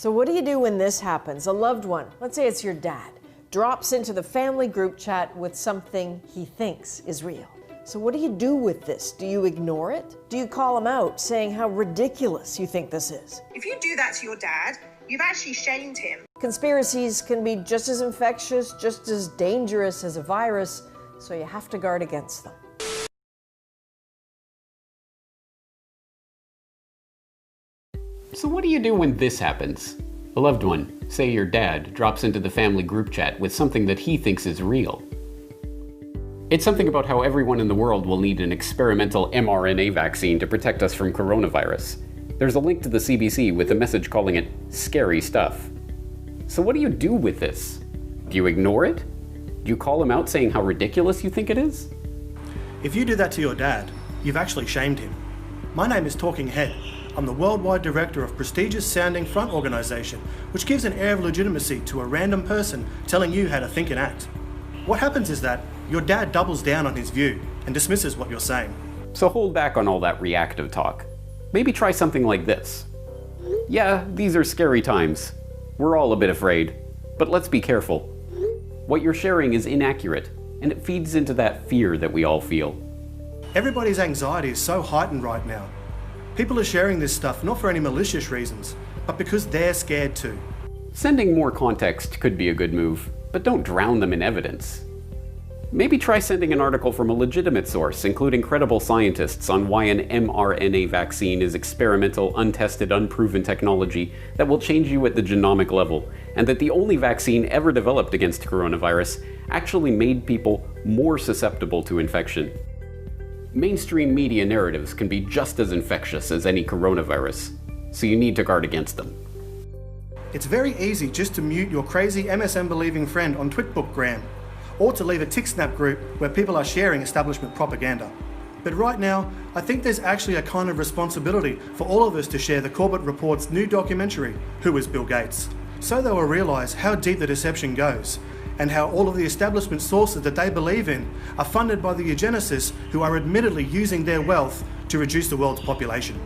So what do you do when this happens? A loved one, let's say it's your dad, drops into the family group chat with something he thinks is real. So what do you do with this? Do you ignore it? Do you call him out, saying how ridiculous you think this is? If you do that to your dad, you've actually shamed him. Conspiracies can be just as infectious, just as dangerous as a virus, so you have to guard against them. So what do you do when this happens? A loved one, say your dad, drops into the family group chat with something that he thinks is real. It's something about how everyone in the world will need an experimental mRNA vaccine to protect us from coronavirus. There's a link to the CBC with a message calling it scary stuff. So what do you do with this? Do you ignore it? Do you call him out saying how ridiculous you think it is? If you do that to your dad, you've actually shamed him. My name is Talking Head. I'm the worldwide director of prestigious sounding front organisation, which gives an air of legitimacy to a random person telling you how to think and act. What happens is that your dad doubles down on his view and dismisses what you're saying. So hold back on all that reactive talk. Maybe try something like this. Yeah, these are scary times. We're all a bit afraid, but let's be careful. What you're sharing is inaccurate, and it feeds into that fear that we all feel. Everybody's anxiety is so heightened right now. People are sharing this stuff not for any malicious reasons, but because they're scared too. Sending more context could be a good move, but don't drown them in evidence. Maybe try sending an article from a legitimate source, including credible scientists, on why an mRNA vaccine is experimental, untested, unproven technology that will change you at the genomic level, and that the only vaccine ever developed against coronavirus actually made people more susceptible to infection. Mainstream media narratives can be just as infectious as any coronavirus, so you need to guard against them. It's very easy just to mute your crazy MSM-believing friend on Twitbookgram, or to leave a TickSnap group where people are sharing establishment propaganda. But right now, I think there's actually a kind of responsibility for all of us to share the Corbett Report's new documentary, Who is Bill Gates? So they will realise how deep the deception goes, and how all of the establishment sources that they believe in are funded by the eugenicists who are admittedly using their wealth to reduce the world's population.